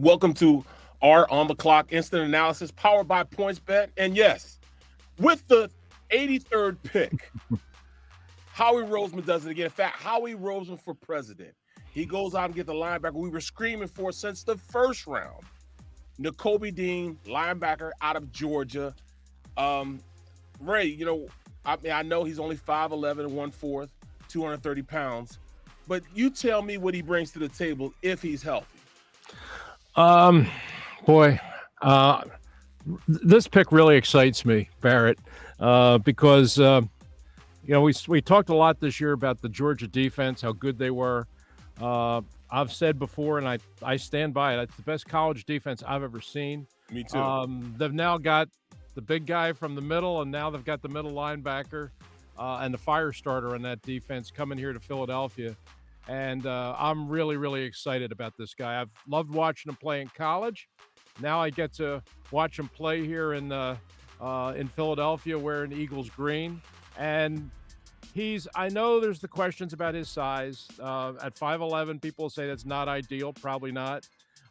Welcome to our On the Clock instant analysis powered by PointsBet. And yes, with the 83rd pick, Howie Roseman does it again. In fact, Howie Roseman for president. He goes out and gets the linebacker we were screaming for since the first round. Nakobe Dean, linebacker out of Georgia. Ray, I know he's only 5'11 and 1/4, 230 pounds. But you tell me what he brings to the table if he's healthy. Boy, this pick really excites me, Barrett, because we talked a lot this year about the Georgia defense, how good they were. I've said before, and I stand by it. It's the best college defense I've ever seen. Me too. They've now got the big guy from the middle, and now they've got the middle linebacker and the fire starter on that defense coming here to Philadelphia. And I'm really, really excited about this guy. I've loved watching him play in college. Now I get to watch him play here in Philadelphia wearing Eagles green. And I know there's the questions about his size. At 5'11", people say that's not ideal, probably not.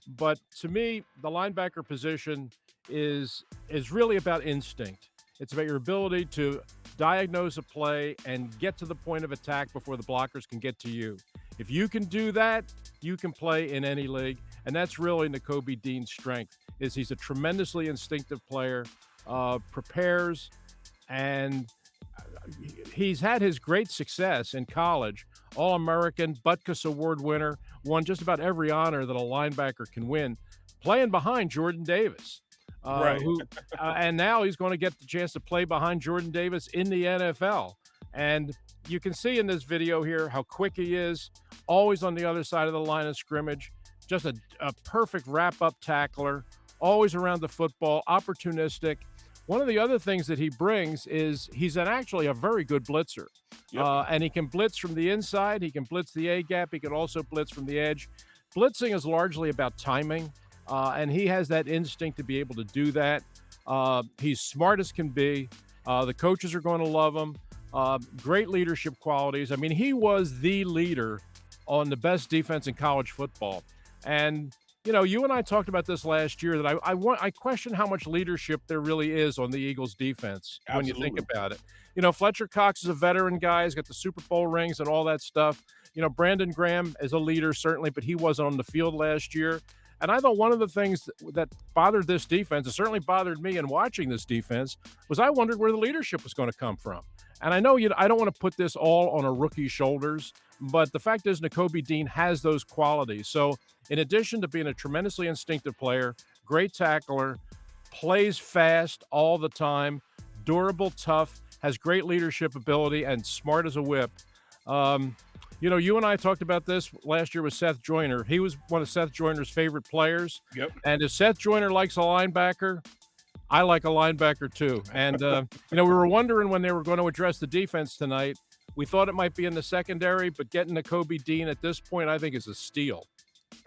But to me, the linebacker position is really about instinct. It's about your ability to diagnose a play and get to the point of attack before the blockers can get to you. If you can do that, you can play in any league, and that's really Nakobe Dean's strength. He's a tremendously instinctive player, prepares, and he's had his great success in college. All-American, Butkus Award winner, won just about every honor that a linebacker can win, playing behind Jordan Davis. Right. And now he's going to get the chance to play behind Jordan Davis in the NFL. And you can see in this video here how quick he is, always on the other side of the line of scrimmage, just a perfect wrap-up tackler, always around the football, opportunistic. One of the other things that he brings is he's actually a very good blitzer. Yep. And he can blitz from the inside. He can blitz the A-gap. He can also blitz from the edge. Blitzing is largely about timing. And he has that instinct to be able to do that. He's smart as can be. The coaches are going to love him. Great leadership qualities. I mean, he was the leader on the best defense in college football. And, you and I talked about this last year, that I question how much leadership there really is on the Eagles defense. Absolutely. When you think about it. Fletcher Cox is a veteran guy. He's got the Super Bowl rings and all that stuff. Brandon Graham is a leader, certainly, but he wasn't on the field last year. And I thought one of the things that bothered this defense, and certainly bothered me in watching this defense, was I wondered where the leadership was going to come from. And I know I don't want to put this all on a rookie's shoulders, but the fact is Nakobe Dean has those qualities. So in addition to being a tremendously instinctive player, great tackler, plays fast all the time, durable, tough, has great leadership ability, and smart as a whip. You and I talked about this last year with Seth Joyner. He was one of Seth Joyner's favorite players. Yep. And if Seth Joyner likes a linebacker, I like a linebacker too. And, we were wondering when they were going to address the defense tonight. We thought it might be in the secondary, but getting Nakobe Dean at this point, I think is a steal.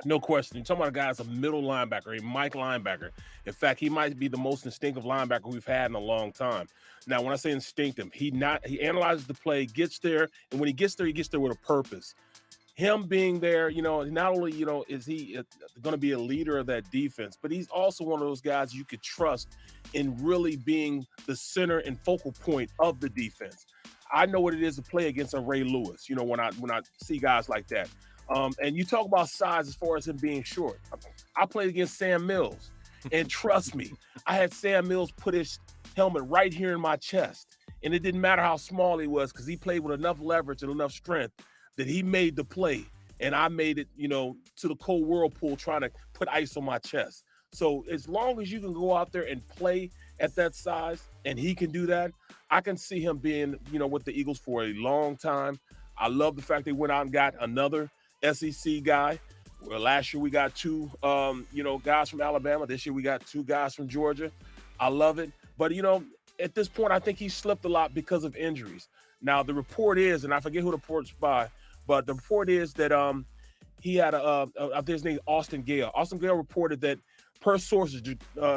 No question. You're talking about a guy that's a middle linebacker, a Mike linebacker. In fact, he might be the most instinctive linebacker we've had in a long time. Now, when I say instinctive, he analyzes the play, gets there, and when he gets there with a purpose. Him being there, not only, is he going to be a leader of that defense, but he's also one of those guys you could trust in really being the center and focal point of the defense. I know what it is to play against a Ray Lewis, when I see guys like that. And you talk about size as far as him being short. I played against Sam Mills, and trust me, I had Sam Mills put his helmet right here in my chest, and it didn't matter how small he was because he played with enough leverage and enough strength that he made the play, and I made it, to the cold whirlpool trying to put ice on my chest. So as long as you can go out there and play at that size, and he can do that, I can see him being, with the Eagles for a long time. I love the fact they went out and got another SEC guy. Well, last year we got two, guys from Alabama. This year we got two guys from Georgia. I love it. But, at this point, I think he slipped a lot because of injuries. Now, the report is, and I forget who the report's by, but the report is that he had his name Austin Gale. Austin Gale reported that, per sources,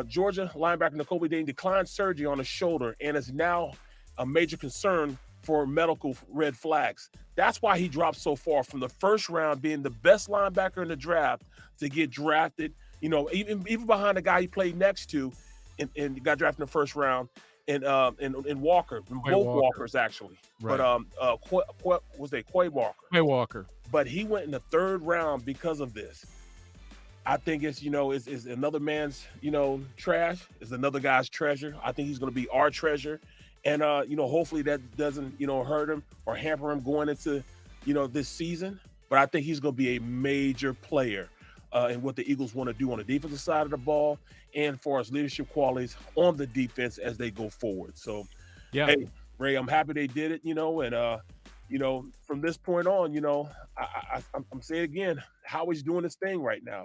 Georgia linebacker Nakobe Dean declined surgery on his shoulder and is now a major concern for medical red flags. That's why he dropped so far from the first round, being the best linebacker in the draft, to get drafted even behind the guy he played next to, and got drafted in the 1st round, and Walker, Quay both Walker. Walkers actually, but Right. was they Quay Walker, Quay Walker. but he went in the 3rd round because of this. I think it's another man's trash, is another guy's treasure. I think he's going to be our treasure, and hopefully that doesn't hurt him or hamper him going into this season. But I think he's going to be a major player in what the Eagles want to do on the defensive side of the ball, and for his leadership qualities on the defense as they go forward. So, Yeah. hey, Ray, I'm happy they did it. And from this point on, I'm saying again, Howie's doing his thing right now.